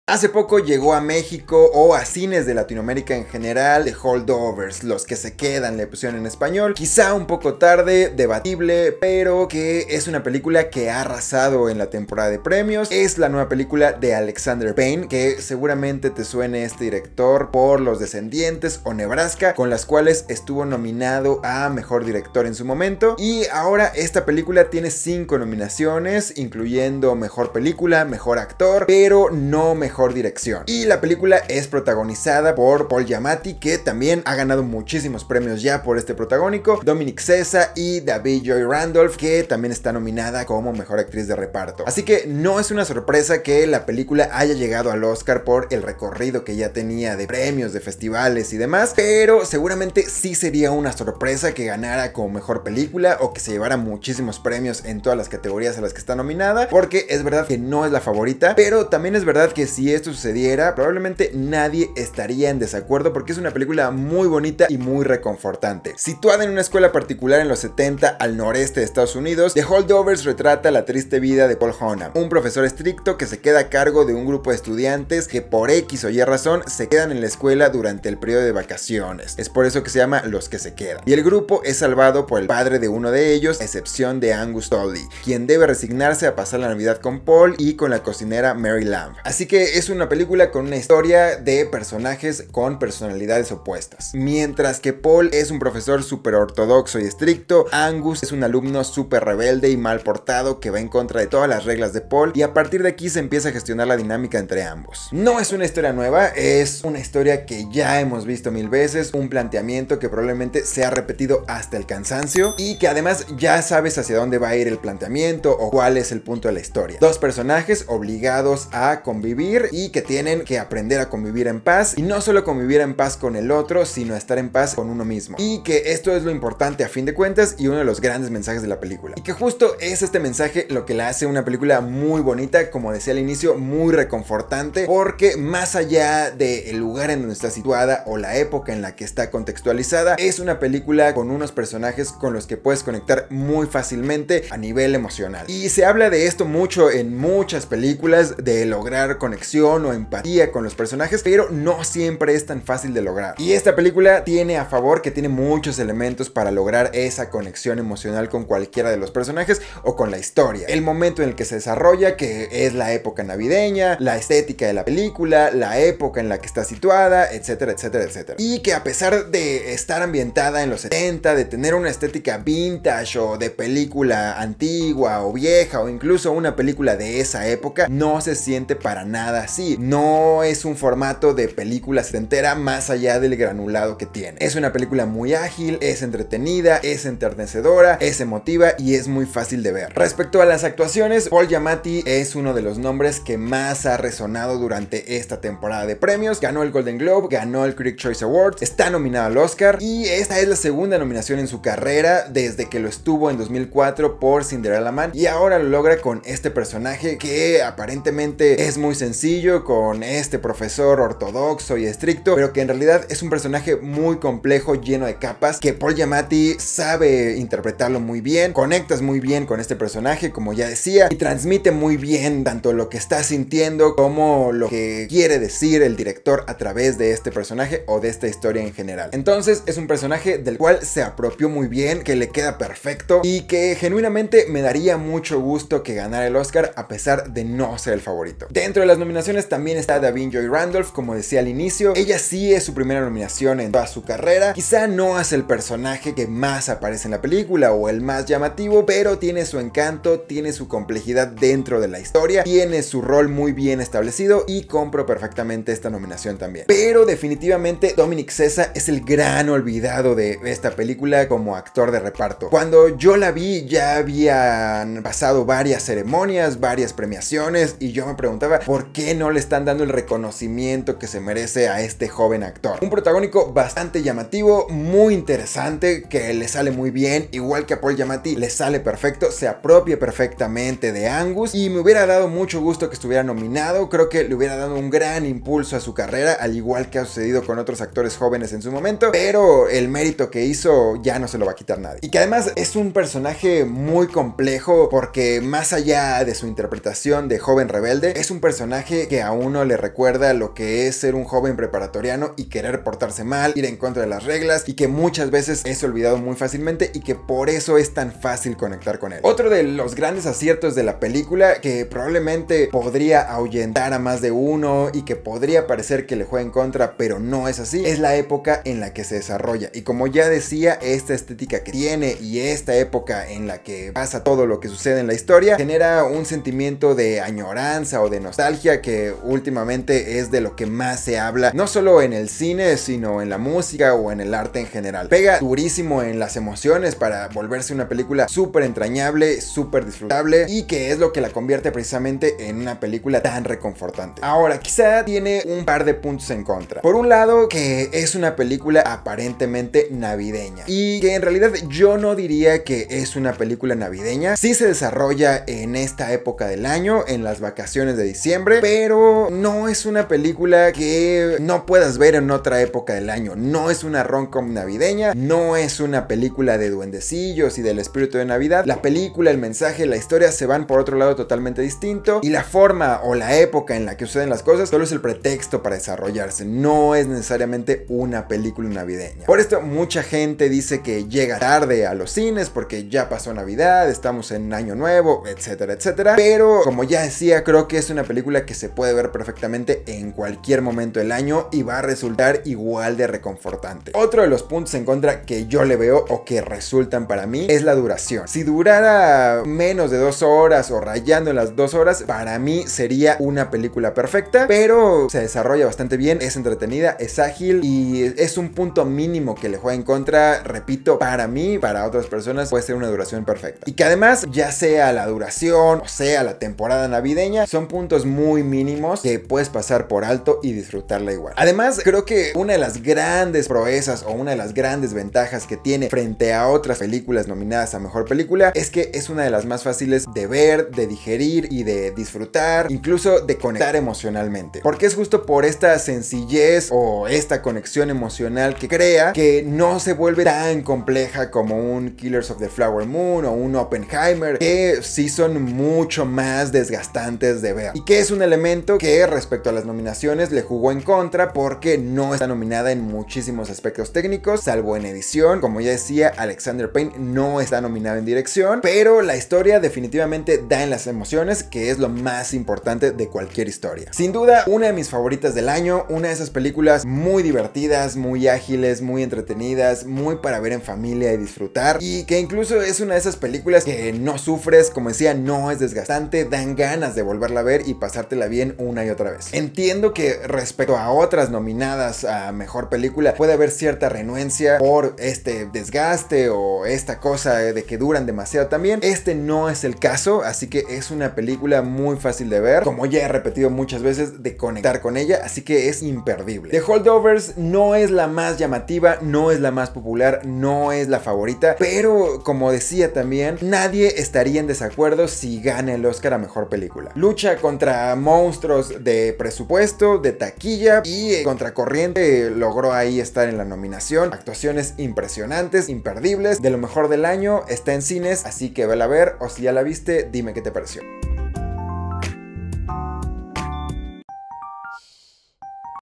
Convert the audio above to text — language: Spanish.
Hace poco llegó a México o a cines de Latinoamérica en general The Holdovers, Los que se quedan, le pusieron en español. Quizá un poco tarde, debatible, pero que es una película que ha arrasado en la temporada de premios. Es la nueva película de Alexander Payne, que seguramente te suene este director por Los Descendientes o Nebraska, con las cuales estuvo nominado a Mejor Director en su momento. Y ahora esta película tiene 5 nominaciones, incluyendo Mejor Película, Mejor Actor, pero no Mejor Dirección. Y la película es protagonizada por Paul Giamatti, que también ha ganado muchísimos premios ya por este protagónico, Dominic Sessa y David Joy Randolph, que también está nominada como Mejor Actriz de Reparto. Así que no es una sorpresa que la película haya llegado al Oscar por el recorrido que ya tenía de premios, de festivales y demás, pero seguramente sí sería una sorpresa que ganara como Mejor Película o que se llevara muchísimos premios en todas las categorías a las que está nominada, porque es verdad que no es la favorita, pero también es verdad que si esto sucediera, probablemente nadie estaría en desacuerdo, porque es una película muy bonita y muy reconfortante. Situada en una escuela particular en los 70 al noreste de Estados Unidos, The Holdovers retrata la triste vida de Paul Honham, un profesor estricto que se queda a cargo de un grupo de estudiantes que por X o Y razón se quedan en la escuela durante el periodo de vacaciones. Es por eso que se llama Los que se quedan. Y el grupo es salvado por el padre de uno de ellos, a excepción de Angus Tolley, quien debe resignarse a pasar la Navidad con Paul y con la cocinera Mary Lamb. Así que es una película con una historia de personajes con personalidades opuestas. Mientras que Paul es un profesor súper ortodoxo y estricto, Angus es un alumno súper rebelde y mal portado que va en contra de todas las reglas de Paul, y a partir de aquí se empieza a gestionar la dinámica entre ambos. No es una historia nueva, es una historia que ya hemos visto 1000 veces, un planteamiento que probablemente se ha repetido hasta el cansancio y que además ya sabes hacia dónde va a ir el planteamiento o cuál es el punto de la historia. Dos personajes obligados a convivir y que tienen que aprender a convivir en paz, y no solo convivir en paz con el otro, sino estar en paz con uno mismo, y que esto es lo importante a fin de cuentas y uno de los grandes mensajes de la película, y que justo es este mensaje lo que la hace una película muy bonita, como decía al inicio, muy reconfortante, porque más allá del lugar en donde está situada o la época en la que está contextualizada, es una película con unos personajes con los que puedes conectar muy fácilmente a nivel emocional, y se habla de esto mucho en muchas películas, de lograr conexión o empatía con los personajes, pero no siempre es tan fácil de lograr. Y esta película tiene a favor que tiene muchos elementos para lograr esa conexión emocional con cualquiera de los personajes o con la historia. El momento en el que se desarrolla, que es la época navideña, la estética de la película, la época en la que está situada, etcétera, etcétera, etcétera. Y que a pesar de estar ambientada en los 70, de tener una estética vintage o de película antigua o vieja o incluso una película de esa época, no se siente para nada así. No es un formato de película setentera más allá del granulado que tiene. Es una película muy ágil, es entretenida, es enternecedora, es emotiva y es muy fácil de ver. Respecto a las actuaciones, Paul Giamatti es uno de los nombres que más ha resonado durante esta temporada de premios. Ganó el Golden Globe, ganó el Critics' Choice Awards, está nominado al Oscar, y esta es la segunda nominación en su carrera desde que lo estuvo en 2004 por Cinderella Man, y ahora lo logra con este personaje que aparentemente es muy sencillo, con este profesor ortodoxo y estricto, pero que en realidad es un personaje muy complejo, lleno de capas, que Paul Giamatti sabe interpretarlo muy bien. Conectas muy bien con este personaje, como ya decía, y transmite muy bien tanto lo que está sintiendo como lo que quiere decir el director a través de este personaje o de esta historia en general. Entonces es un personaje del cual se apropió muy bien, que le queda perfecto y que genuinamente me daría mucho gusto que ganara el Oscar a pesar de no ser el favorito. Dentro de las nominaciones también está David Joy Randolph, como decía al inicio. Ella sí es su primera nominación en toda su carrera. Quizá no es el personaje que más aparece en la película o el más llamativo, pero tiene su encanto, tiene su complejidad dentro de la historia, tiene su rol muy bien establecido y compro perfectamente esta nominación también. Pero definitivamente Dominic Sessa es el gran olvidado de esta película como actor de reparto. Cuando yo la vi ya habían pasado varias ceremonias, varias premiaciones, y yo me preguntaba por qué no le están dando el reconocimiento que se merece a este joven actor. Un protagónico bastante llamativo, muy interesante, que le sale muy bien, igual que a Paul Giamatti le sale perfecto, se apropia perfectamente de Angus, y me hubiera dado mucho gusto que estuviera nominado. Creo que le hubiera dado un gran impulso a su carrera, al igual que ha sucedido con otros actores jóvenes en su momento, pero el mérito que hizo ya no se lo va a quitar nadie. Y que además es un personaje muy complejo, porque más allá de su interpretación de joven rebelde, es un personaje serie que a uno le recuerda lo que es ser un joven preparatoriano y querer portarse mal, ir en contra de las reglas, y que muchas veces es olvidado muy fácilmente y que por eso es tan fácil conectar con él. Otro de los grandes aciertos de la película, que probablemente podría ahuyentar a más de uno y que podría parecer que le juega en contra, pero no es así, es la época en la que se desarrolla. Y como ya decía, esta estética que tiene y esta época en la que pasa todo lo que sucede en la historia genera un sentimiento de añoranza o de nostalgia que últimamente es de lo que más se habla, no solo en el cine, sino en la música o en el arte en general. Pega durísimo en las emociones para volverse una película súper entrañable, súper disfrutable, y que es lo que la convierte precisamente en una película tan reconfortante. Ahora, quizá tiene un par de puntos en contra. Por un lado, que es una película aparentemente navideña, y que en realidad yo no diría que es una película navideña. Sí se desarrolla en esta época del año, en las vacaciones de diciembre, pero no es una película que no puedas ver en otra época del año. No es una rom-com navideña, no es una película de duendecillos y del espíritu de Navidad. La película, el mensaje, la historia se van por otro lado totalmente distinto, y la forma o la época en la que suceden las cosas solo es el pretexto para desarrollarse. No es necesariamente una película navideña. Por esto mucha gente dice que llega tarde a los cines porque ya pasó Navidad, estamos en Año Nuevo, etcétera, etcétera. Pero como ya decía, creo que es una película que se puede ver perfectamente en cualquier momento del año y va a resultar igual de reconfortante. Otro de los puntos en contra que yo le veo o que resultan para mí es la duración. Si durara menos de 2 horas o rayando en las 2 horas, para mí sería una película perfecta, pero se desarrolla bastante bien, es entretenida, es ágil y es un punto mínimo que le juega en contra. Repito, para mí, para otras personas puede ser una duración perfecta, y que además, ya sea la duración o sea la temporada navideña, son puntos muy mínimos que puedes pasar por alto y disfrutarla igual. Además, creo que una de las grandes proezas o una de las grandes ventajas que tiene frente a otras películas nominadas a mejor película es que es una de las más fáciles de ver, de digerir y de disfrutar, incluso de conectar emocionalmente, porque es justo por esta sencillez o esta conexión emocional que crea, que no se vuelve tan compleja como un Killers of the Flower Moon o un Oppenheimer, que sí son mucho más desgastantes de ver, y que es un elemento que respecto a las nominaciones le jugó en contra, porque no está nominada en muchísimos aspectos técnicos, salvo en edición. Como ya decía, Alexander Payne no está nominado en dirección, pero la historia definitivamente da en las emociones, que es lo más importante de cualquier historia. Sin duda, una de mis favoritas del año, una de esas películas muy divertidas, muy ágiles, muy entretenidas, muy para ver en familia y disfrutar, y que incluso es una de esas películas que no sufres, como decía, no es desgastante, dan ganas de volverla a ver y pasártela bien una y otra vez. Entiendo que respecto a otras nominadas a mejor película puede haber cierta renuencia por este desgaste o esta cosa de que duran demasiado también. Este no es el caso, así que es una película muy fácil de ver, como ya he repetido muchas veces, de conectar con ella, así que es imperdible. The Holdovers no es la más llamativa, no es la más popular, no es la favorita, pero como decía también, nadie estaría en desacuerdo si gana el Oscar a mejor película. Lucha contra monstruos de presupuesto, de taquilla, y contracorriente logró ahí estar en la nominación. Actuaciones impresionantes, imperdibles, de lo mejor del año. Está en cines, así que vela a ver, o si ya la viste, dime qué te pareció.